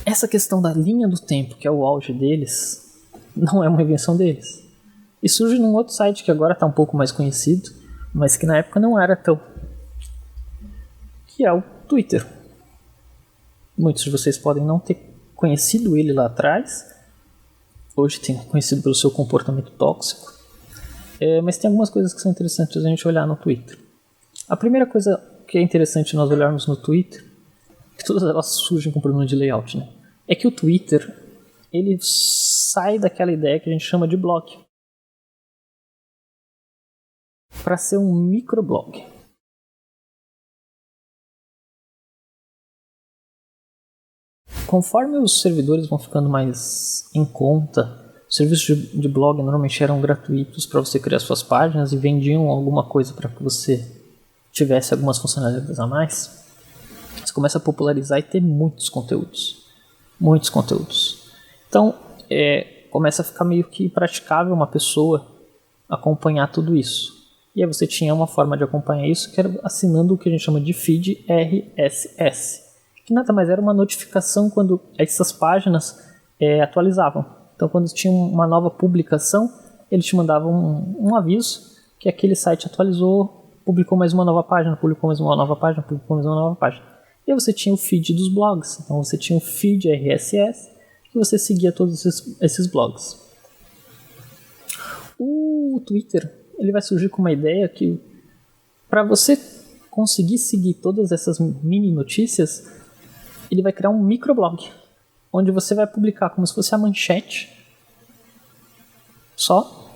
essa questão da linha do tempo, que é o auge deles, não é uma invenção deles. E surge num outro site que agora está um pouco mais conhecido, mas que na época não era tão, que é o Twitter. Muitos de vocês podem não ter conhecido ele lá atrás, hoje tem conhecido pelo seu comportamento tóxico, mas tem algumas coisas que são interessantes a gente olhar no Twitter. A primeira coisa que é interessante nós olharmos no Twitter, que todas elas surgem com problema de layout, né? É que o Twitter, ele sai daquela ideia que a gente chama de blog para ser um microblog. Conforme os servidores vão ficando mais em conta, os serviços de blog normalmente eram gratuitos para você criar suas páginas e vendiam alguma coisa para que você tivesse algumas funcionalidades a mais. Você começa a popularizar e ter muitos conteúdos. Muitos conteúdos. Então, começa a ficar meio que praticável uma pessoa acompanhar tudo isso. E aí você tinha uma forma de acompanhar isso, que era assinando o que a gente chama de feed RSS, que nada mais era uma notificação quando essas páginas atualizavam. Então, quando tinha uma nova publicação, ele te mandava um aviso que aquele site atualizou, publicou mais uma nova página, publicou mais uma nova página, publicou mais uma nova página. E aí você tinha o feed dos blogs. Então você tinha o feed RSS, que você seguia todos esses blogs. O Twitter, ele vai surgir com uma ideia que, para você conseguir seguir todas essas mini notícias, ele vai criar um microblog, onde você vai publicar como se fosse a manchete só,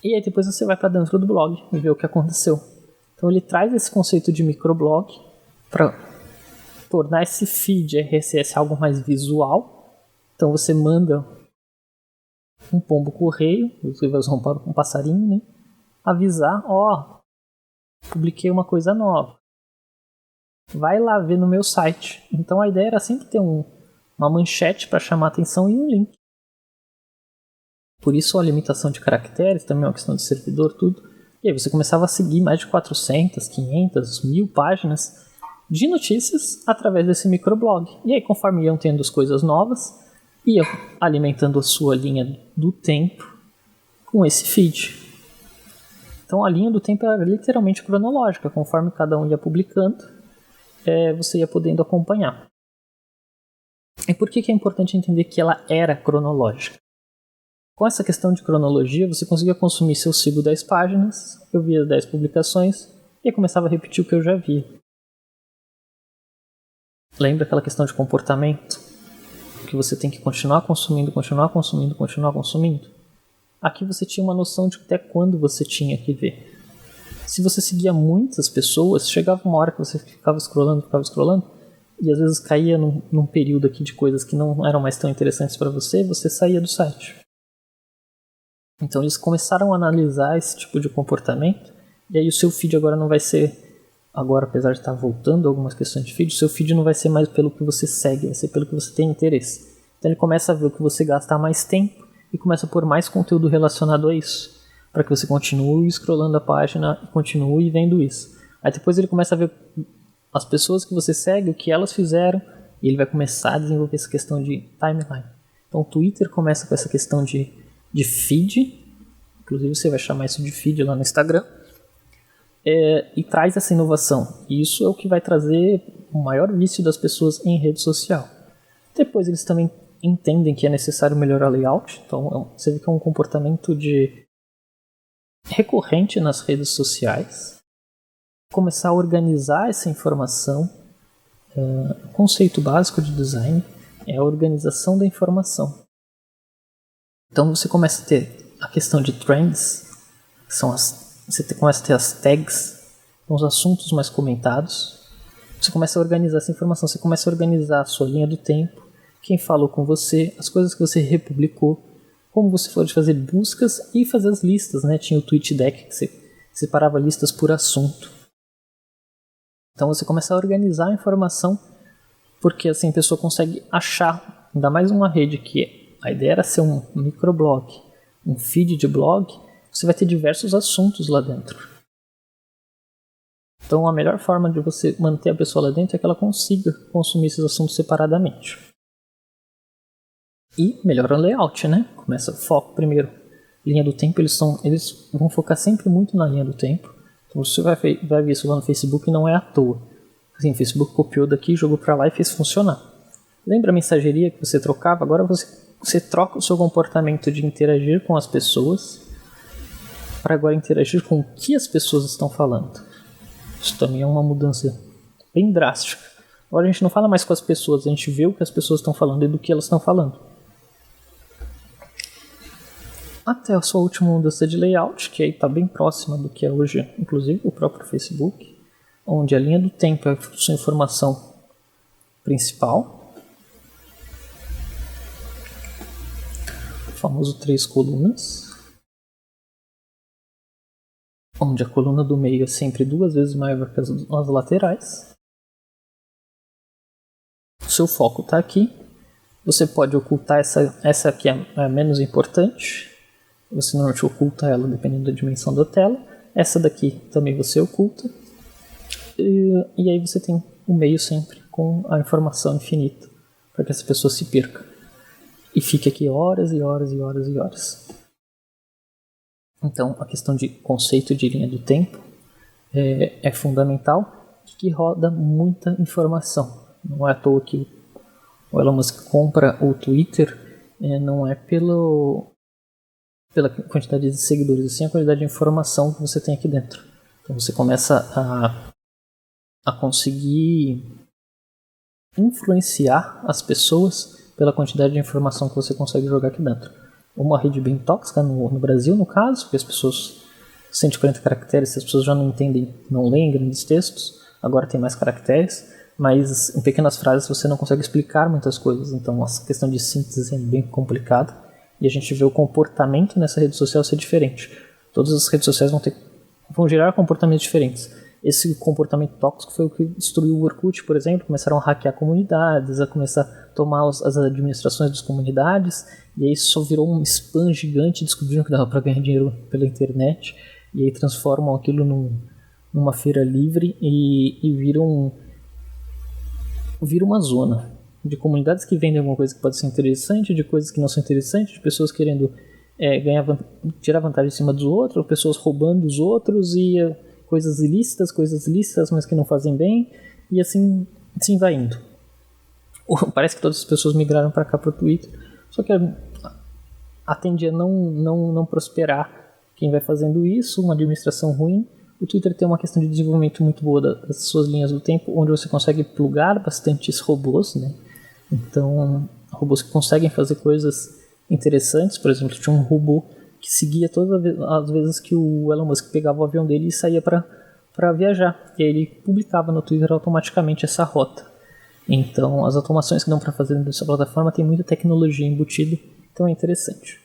e aí depois você vai para dentro do blog e vê o que aconteceu. Então ele traz esse conceito de microblog para tornar esse feed RSS algo mais visual. Então você manda um pombo correio, você vai usar um passarinho, né? Avisar, publiquei uma coisa nova. Vai lá ver no meu site. Então a ideia era sempre ter uma manchete para chamar a atenção e um link. Por isso a limitação de caracteres, também é uma questão de servidor, tudo. E aí você começava a seguir mais de 400, 500, 1000 páginas de notícias através desse microblog. E aí, conforme iam tendo as coisas novas, ia alimentando a sua linha do tempo com esse feed. Então a linha do tempo era literalmente cronológica. Conforme cada um ia publicando, você ia podendo acompanhar. E por que é importante entender que ela era cronológica? Com essa questão de cronologia, você conseguia consumir se eu sigo 10 páginas, eu via 10 publicações e começava a repetir o que eu já via. Lembra aquela questão de comportamento? Que você tem que continuar consumindo, continuar consumindo, continuar consumindo? Aqui você tinha uma noção de até quando você tinha que ver. Se você seguia muitas pessoas, chegava uma hora que você ficava scrollando, e às vezes caía num período aqui de coisas que não eram mais tão interessantes para você, você saía do site. Então eles começaram a analisar esse tipo de comportamento, e aí o seu feed agora não vai ser, agora apesar de estar voltando algumas questões de feed, o seu feed não vai ser mais pelo que você segue, vai ser pelo que você tem interesse. Então ele começa a ver o que você gasta mais tempo e começa a pôr mais conteúdo relacionado a isso, para que você continue scrollando a página e continue vendo isso. Aí depois ele começa a ver as pessoas que você segue, o que elas fizeram, e ele vai começar a desenvolver essa questão de timeline. Então o Twitter começa com essa questão de feed, inclusive você vai chamar isso de feed lá no Instagram, e traz essa inovação. E isso é o que vai trazer o maior vício das pessoas em rede social. Depois eles também entendem que é necessário melhorar o layout, então você vê que é um comportamento recorrente nas redes sociais. Começar a organizar essa informação. O conceito básico de design é a organização da informação. Então você começa a ter a questão de trends, que são você começa a ter as tags, os assuntos mais comentados. Você começa a organizar essa informação, você começa a organizar a sua linha do tempo, quem falou com você, as coisas que você republicou, como você pode fazer buscas e fazer as listas, né? Tinha o TweetDeck que você separava listas por assunto. Então você começa a organizar a informação, porque assim a pessoa consegue achar, ainda mais uma rede que a ideia era ser um microblog, um feed de blog, você vai ter diversos assuntos lá dentro. Então a melhor forma de você manter a pessoa lá dentro é que ela consiga consumir esses assuntos separadamente. E melhora o layout, né? Começa o foco primeiro. Linha do tempo, eles vão focar sempre muito na linha do tempo. Então você vai ver isso lá no Facebook, não é à toa. Assim, o Facebook copiou daqui, jogou para lá e fez funcionar. Lembra a mensageria que você trocava? Agora você troca o seu comportamento de interagir com as pessoas para agora interagir com o que as pessoas estão falando. Isso também é uma mudança bem drástica. Agora a gente não fala mais com as pessoas, a gente vê o que as pessoas estão falando e do que elas estão falando. Até a sua última mudança de layout, que aí está bem próxima do que é hoje, inclusive o próprio Facebook, onde a linha do tempo é a sua informação principal, o famoso 3 colunas, onde a coluna do meio é sempre 2 vezes maior que as laterais. O seu foco está aqui. Você pode ocultar essa aqui é a menos importante. Você normalmente oculta ela dependendo da dimensão da tela. Essa daqui também você oculta. E aí você tem o meio sempre com a informação infinita para que essa pessoa se perca. E fique aqui horas e horas e horas e horas. Então a questão de conceito de linha do tempo é fundamental, que roda muita informação. Não é à toa que o Elon Musk compra o Twitter, não é pela quantidade de seguidores, sim a quantidade de informação que você tem aqui dentro. Então você começa a conseguir influenciar as pessoas pela quantidade de informação que você consegue jogar aqui dentro. Uma rede bem tóxica no Brasil, no caso, porque as pessoas, 140 caracteres, as pessoas já não entendem, não leem grandes textos, agora tem mais caracteres, mas em pequenas frases você não consegue explicar muitas coisas, então essa questão de síntese é bem complicada, e a gente vê o comportamento nessa rede social ser diferente. Todas as redes sociais vão gerar comportamentos diferentes. Esse comportamento tóxico foi o que destruiu o Orkut, por exemplo. Começaram a hackear comunidades, a começar a tomar as administrações das comunidades, e aí só virou um spam gigante, descobriram que dava para ganhar dinheiro pela internet, e aí transformam aquilo numa feira livre e vira uma zona de comunidades que vendem alguma coisa que pode ser interessante, de coisas que não são interessantes, de pessoas querendo tirar vantagem em cima dos outros, pessoas roubando os outros e coisas ilícitas, mas que não fazem bem, e assim vai indo. Parece que todas as pessoas migraram para cá, para o Twitter, só que atende a não prosperar quem vai fazendo isso, uma administração ruim. O Twitter tem uma questão de desenvolvimento muito boa das suas linhas do tempo, onde você consegue plugar bastantes robôs, né? Então, robôs que conseguem fazer coisas interessantes. Por exemplo, tinha um robô que seguia todas as vezes que o Elon Musk pegava o avião dele e saía para viajar. E aí ele publicava no Twitter automaticamente essa rota. Então, as automações que dão para fazer nessa plataforma tem muita tecnologia embutida, então é interessante.